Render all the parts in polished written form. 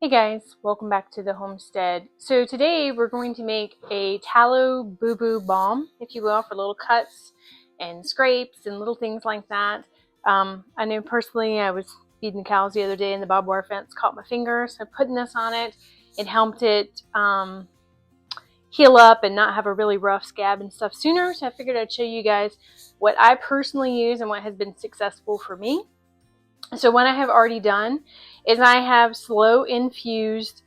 Hey guys, welcome back to the homestead. So today we're going to make a tallow boo boo balm, if you will, for little cuts and scrapes and little things like that. I know personally I was feeding the cows the other day and the barbed wire fence caught my finger, so putting this on it, it helped it heal up and not have a really rough scab and stuff sooner. So I figured I'd show you guys what I personally use and what has been successful for me. So what I have already done is I have slow infused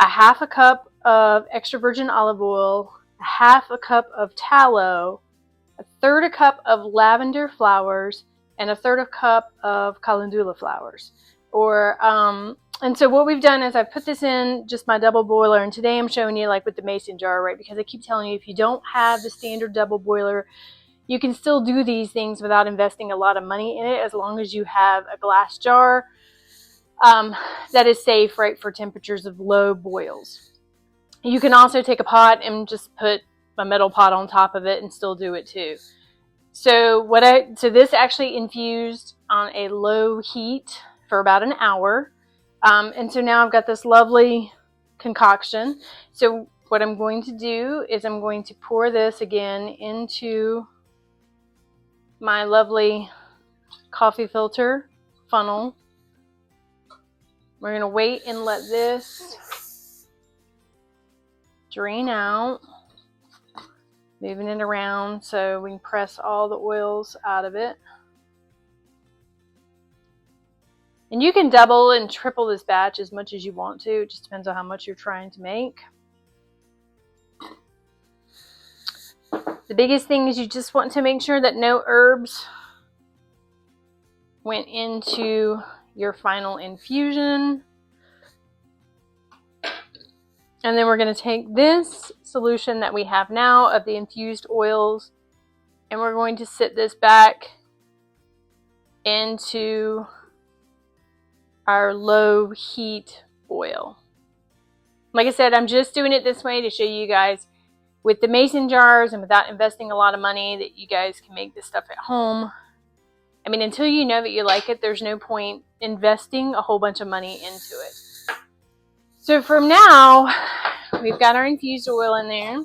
a half a cup of extra virgin olive oil, a half a cup of tallow, a third a cup of lavender flowers, and a third a cup of calendula flowers. And so what we've done is I've put this in just my double boiler, and today I'm showing you like with the mason jar, right? Because I keep telling you, if you don't have the standard double boiler, you can still do these things without investing a lot of money in it, as long as you have a glass jar that is safe, right, for temperatures of low boils. You can also take a pot and just put a metal pot on top of it and still do it too. So this actually infused on a low heat for about an hour. And so now I've got this lovely concoction. So what I'm going to do is I'm going to pour this again into my lovely coffee filter funnel. We're going to wait and let this drain out, moving it around so we can press all the oils out of it. And you can double and triple this batch as much as you want to. It just depends on how much you're trying to make. The biggest thing is you just want to make sure that no herbs went into your final infusion. And then we're going to take this solution that we have now of the infused oils, and we're going to sit this back into our low heat boil. Like I said, I'm just doing it this way to show you guys with the mason jars and without investing a lot of money that you guys can make this stuff at home. I mean, until you know that you like it, there's no point investing a whole bunch of money into it. So from now, we've got our infused oil in there,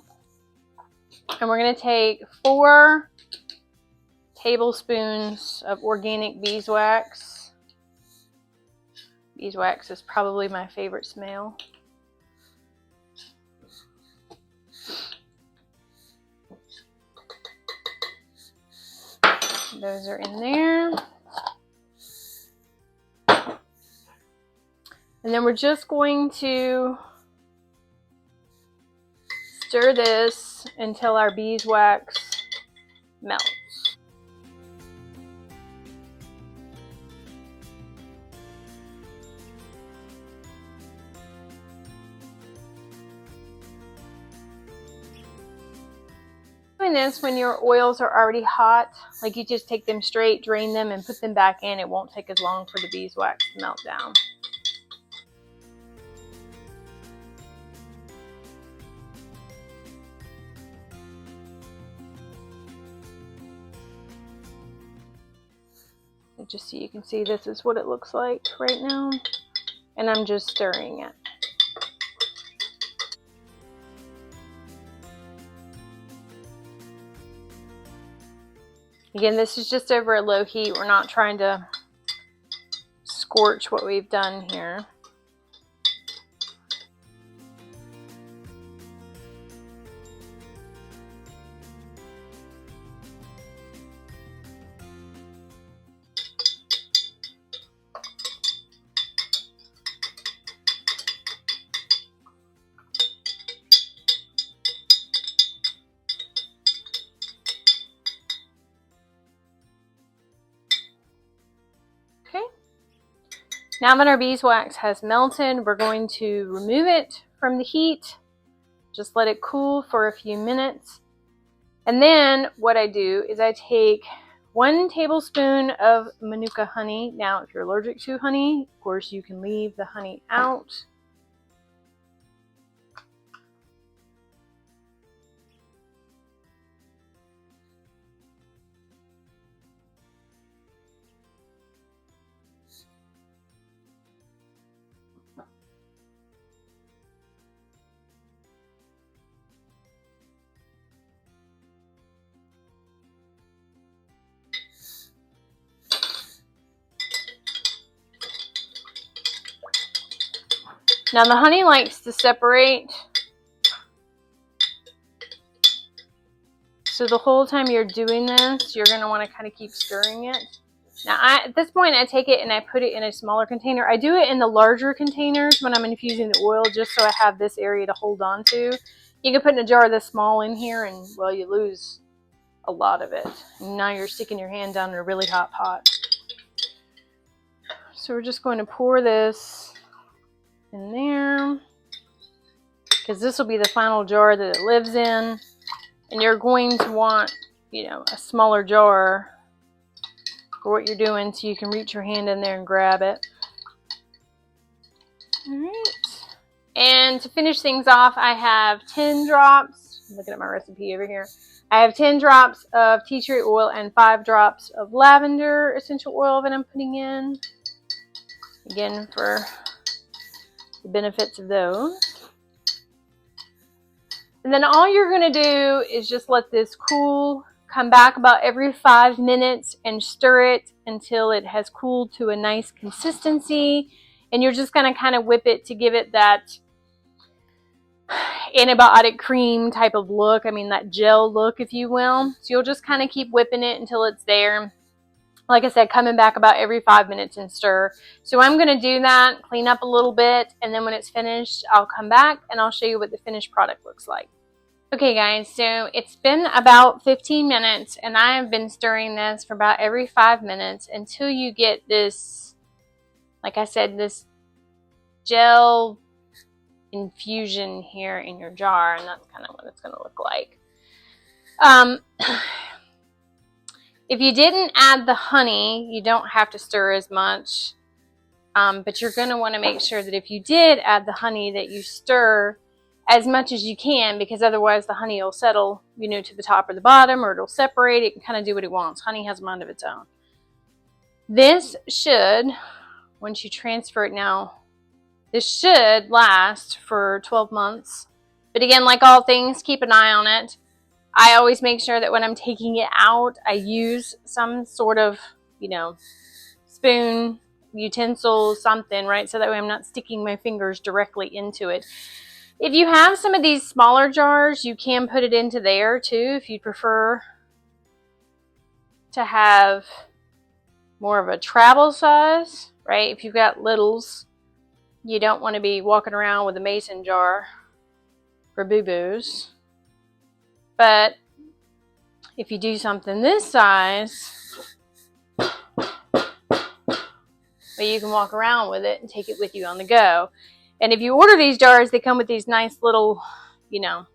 and we're going to take 4 tablespoons of organic beeswax. Beeswax is probably my favorite smell. Those are in there. And then we're just going to stir this until our beeswax melts. Doing this when your oils are already hot, like you just take them straight, drain them, and put them back in. It won't take as long for the beeswax to melt down. Just so you can see, this is what it looks like right now, and I'm just stirring it. Again, this is just over a low heat. We're not trying to scorch what we've done here. Now that our beeswax has melted, we're going to remove it from the heat. Just let it cool for a few minutes. And then what I do is I take 1 tablespoon of manuka honey. Now, if you're allergic to honey, of course, you can leave the honey out. Now the honey likes to separate, so the whole time you're doing this, you're going to want to kind of keep stirring it. Now at this point I take it and I put it in a smaller container. I do it in the larger containers when I'm infusing the oil, just so I have this area to hold on to. You can put in a jar this small in here and, well, you lose a lot of it. And now you're sticking your hand down in a really hot pot. So we're just going to pour this in there, because this will be the final jar that it lives in. And you're going to want, you know, a smaller jar for what you're doing, so you can reach your hand in there and grab it. Alright. And to finish things off, I have 10 drops. I'm looking at my recipe over here. I have 10 drops of tea tree oil and 5 drops of lavender essential oil that I'm putting in. Again, for the benefits of those. And then all you're going to do is just let this cool, come back about every 5 minutes and stir it until it has cooled to a nice consistency. And you're just going to kind of whip it to give it that antibiotic cream type of look. I mean, that gel look, if you will. So you'll just kind of keep whipping it until it's there. Like I said, coming back about every 5 minutes and stir. So I'm going to do that, clean up a little bit, and then when it's finished, I'll come back and I'll show you what the finished product looks like. Okay guys, so it's been about 15 minutes and I have been stirring this for about every 5 minutes until you get this, like I said, this gel infusion here in your jar, and that's kind of what it's going to look like. If you didn't add the honey, you don't have to stir as much, but you're going to want to make sure that if you did add the honey that you stir as much as you can, because otherwise the honey will settle, you know, to the top or the bottom, or it'll separate. It can kind of do what it wants. Honey has a mind of its own. This should, once you transfer it now, this should last for 12 months. But again, like all things, keep an eye on it. I always make sure that when I'm taking it out, I use some sort of, you know, spoon, utensil, something, right? So that way I'm not sticking my fingers directly into it. If you have some of these smaller jars, you can put it into there too, if you prefer to have more of a travel size, right? If you've got littles, you don't want to be walking around with a mason jar for boo-boos. But if you do something this size, well, you can walk around with it and take it with you on the go. And if you order these jars, they come with these nice little, you know,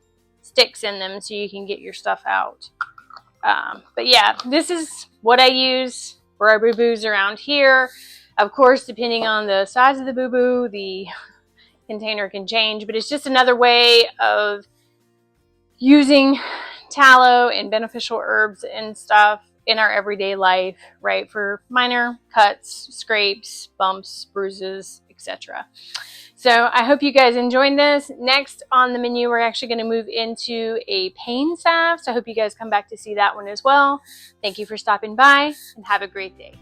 sticks in them so you can get your stuff out. But yeah, this is what I use for our boo-boos around here. Of course, depending on the size of the boo-boo, the container can change, but it's just another way of using tallow and beneficial herbs and stuff in our everyday life, right? For minor cuts, scrapes, bumps, bruises, etc. So I hope you guys enjoyed this. Next on the menu, we're actually going to move into a pain salve. So I hope you guys come back to see that one as well. Thank you for stopping by and have a great day.